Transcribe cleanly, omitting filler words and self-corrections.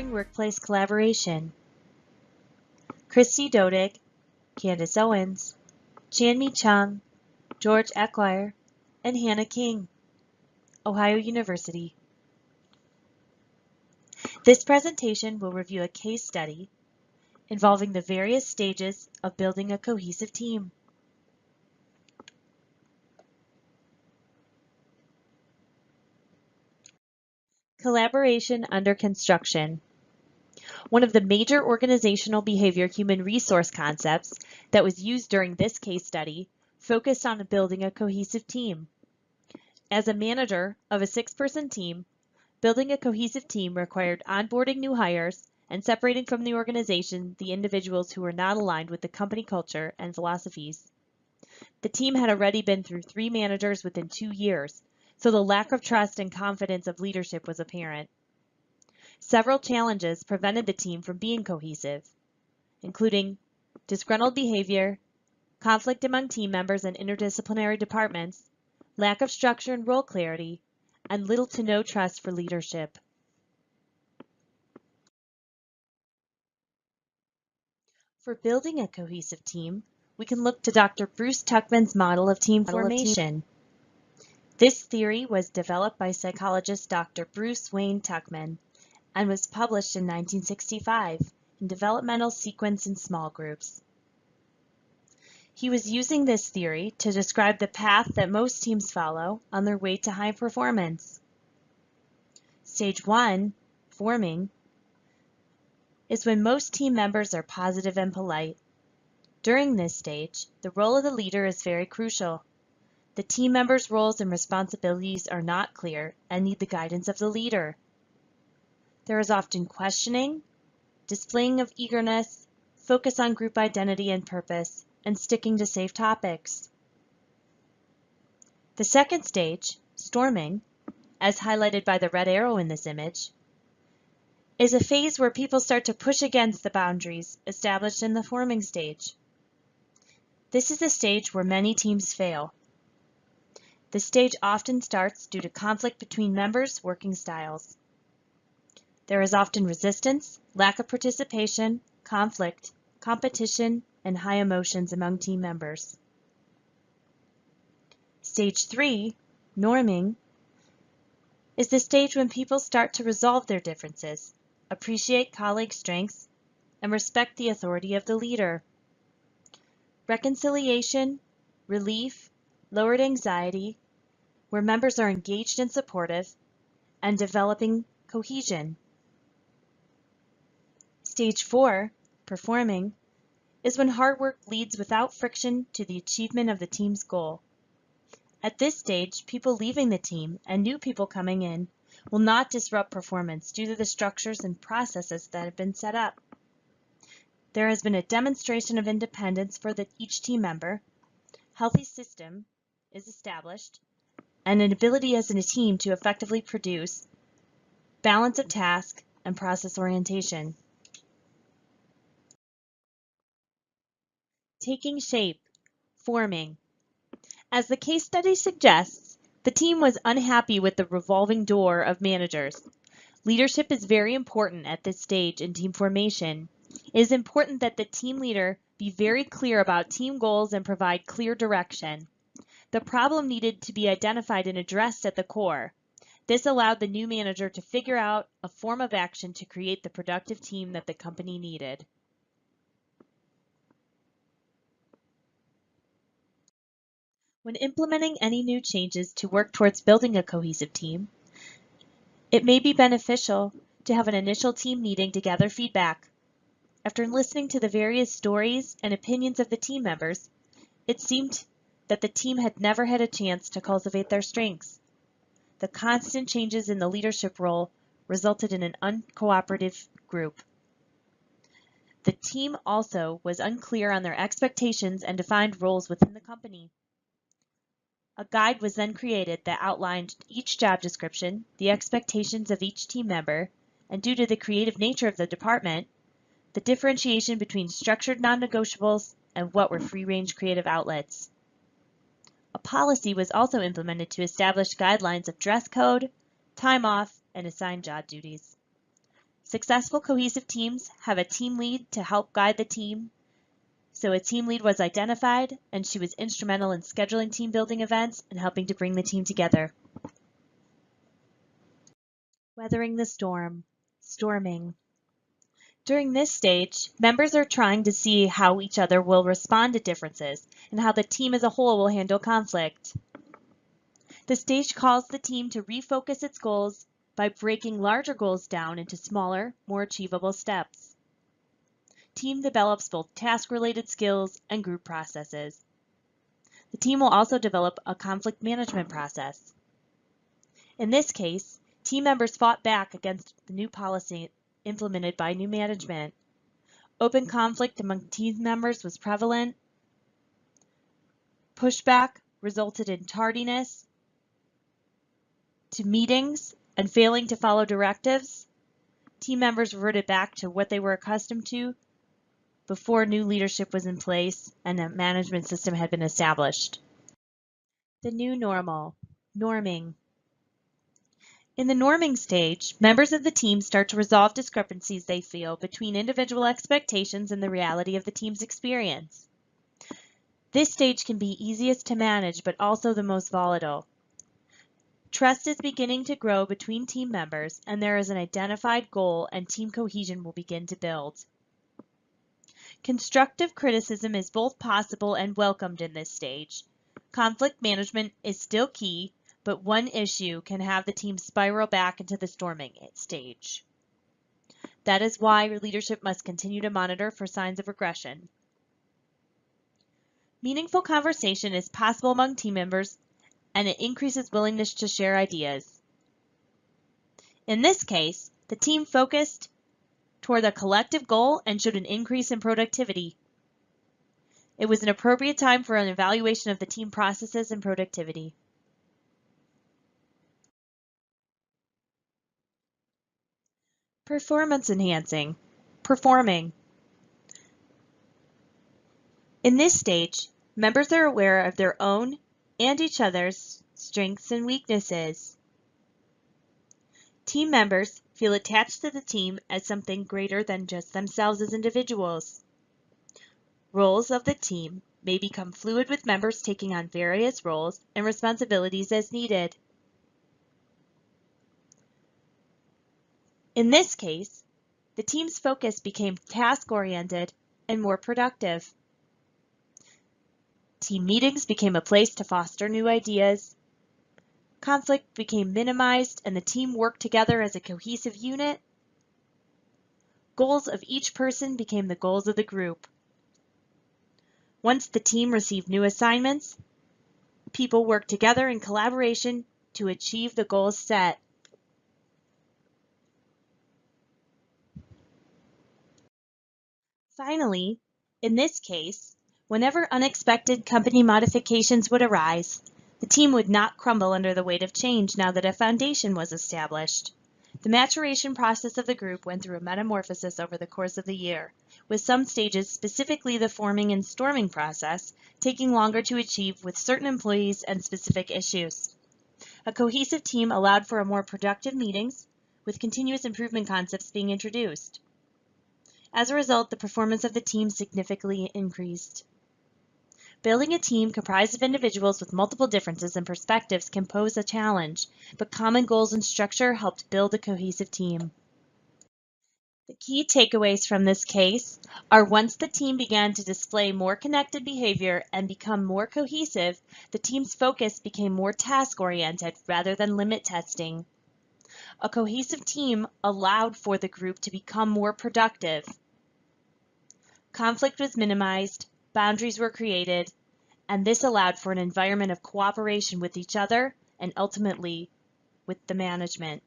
Fostering Workplace Collaboration. Christy Dodig, Candace Owens, Chanmi Chung, George Eckwire, and Hannah King, Ohio University. This presentation will review a case study involving the various stages of building a cohesive team. Collaboration under construction. One of the major organizational behavior human resource concepts that was used during this case study focused on building a cohesive team. As a manager of a 6-person team, building a cohesive team required onboarding new hires and separating from the organization the individuals who were not aligned with the company culture and philosophies. The team had already been through 3 managers within 2 years, so the lack of trust and confidence of leadership was apparent. Several challenges prevented the team from being cohesive, including disgruntled behavior, conflict among team members and interdisciplinary departments, lack of structure and role clarity, and little to no trust for leadership. For building a cohesive team, we can look to Dr. Bruce Tuckman's model of team formation. This theory was developed by psychologist Dr. Bruce Wayne Tuckman and was published in 1965 in Developmental Sequence in Small Groups. He was using this theory to describe the path that most teams follow on their way to high performance. Stage 1, forming, is when most team members are positive and polite. During this stage, the role of the leader is very crucial. The team members' roles and responsibilities are not clear and need the guidance of the leader. There is often questioning, displaying of eagerness, focus on group identity and purpose, and sticking to safe topics. The second stage, storming, as highlighted by the red arrow in this image, is a phase where people start to push against the boundaries established in the forming stage. This is a stage where many teams fail. This stage often starts due to conflict between members' working styles. There is often resistance, lack of participation, conflict, competition, and high emotions among team members. Stage 3, norming, is the stage when people start to resolve their differences, appreciate colleague strengths, and respect the authority of the leader. Reconciliation, relief, lowered anxiety, where members are engaged and supportive, and developing cohesion. Stage 4, performing, is when hard work leads without friction to the achievement of the team's goal. At this stage, people leaving the team and new people coming in will not disrupt performance due to the structures and processes that have been set up. There has been a demonstration of independence for each team member, healthy system is established, and an ability as a team to effectively produce balance of task and process orientation. Taking shape, forming. As the case study suggests, the team was unhappy with the revolving door of managers. Leadership is very important at this stage in team formation. It is important that the team leader be very clear about team goals and provide clear direction. The problem needed to be identified and addressed at the core. This allowed the new manager to figure out a form of action to create the productive team that the company needed. When implementing any new changes to work towards building a cohesive team, it may be beneficial to have an initial team meeting to gather feedback. After listening to the various stories and opinions of the team members, it seemed that the team had never had a chance to cultivate their strengths. The constant changes in the leadership role resulted in an uncooperative group. The team also was unclear on their expectations and defined roles within the company. A guide was then created that outlined each job description, the expectations of each team member, and due to the creative nature of the department, the differentiation between structured non-negotiables and what were free-range creative outlets. A policy was also implemented to establish guidelines of dress code, time off, and assigned job duties. Successful cohesive teams have a team lead to help guide the team. So a team lead was identified, and she was instrumental in scheduling team building events and helping to bring the team together. Weathering the storm, storming. During this stage, members are trying to see how each other will respond to differences and how the team as a whole will handle conflict. The stage calls the team to refocus its goals by breaking larger goals down into smaller, more achievable steps. Team develops both task-related skills and group processes. The team will also develop a conflict management process. In this case, team members fought back against the new policy implemented by new management. Open conflict among team members was prevalent. Pushback resulted in tardiness to meetings and failing to follow directives. Team members reverted back to what they were accustomed to before new leadership was in place and a management system had been established. The new normal, norming. In the norming stage, members of the team start to resolve discrepancies they feel between individual expectations and the reality of the team's experience. This stage can be easiest to manage, but also the most volatile. Trust is beginning to grow between team members, and there is an identified goal, and team cohesion will begin to build. Constructive criticism is both possible and welcomed in this stage. Conflict management is still key, but one issue can have the team spiral back into the storming stage. That is why leadership must continue to monitor for signs of regression. Meaningful conversation is possible among team members, and it increases willingness to share ideas. In this case, the team focused toward a collective goal and showed an increase in productivity. It was an appropriate time for an evaluation of the team processes and productivity. Performance enhancing, performing. In this stage, members are aware of their own and each other's strengths and weaknesses. Team members feel attached to the team as something greater than just themselves as individuals. Roles of the team may become fluid with members taking on various roles and responsibilities as needed. In this case, the team's focus became task-oriented and more productive. Team meetings became a place to foster new ideas. Conflict became minimized and the team worked together as a cohesive unit. Goals of each person became the goals of the group. Once the team received new assignments, people worked together in collaboration to achieve the goals set. Finally, in this case, whenever unexpected company modifications would arise, the team would not crumble under the weight of change now that a foundation was established. The maturation process of the group went through a metamorphosis over the course of the year, with some stages, specifically the forming and storming process, taking longer to achieve with certain employees and specific issues. A cohesive team allowed for more productive meetings, with continuous improvement concepts being introduced. As a result, the performance of the team significantly increased. Building a team comprised of individuals with multiple differences and perspectives can pose a challenge, but common goals and structure helped build a cohesive team. The key takeaways from this case are once the team began to display more connected behavior and become more cohesive, the team's focus became more task-oriented rather than limit testing. A cohesive team allowed for the group to become more productive. Conflict was minimized, boundaries were created, and this allowed for an environment of cooperation with each other and ultimately with the management.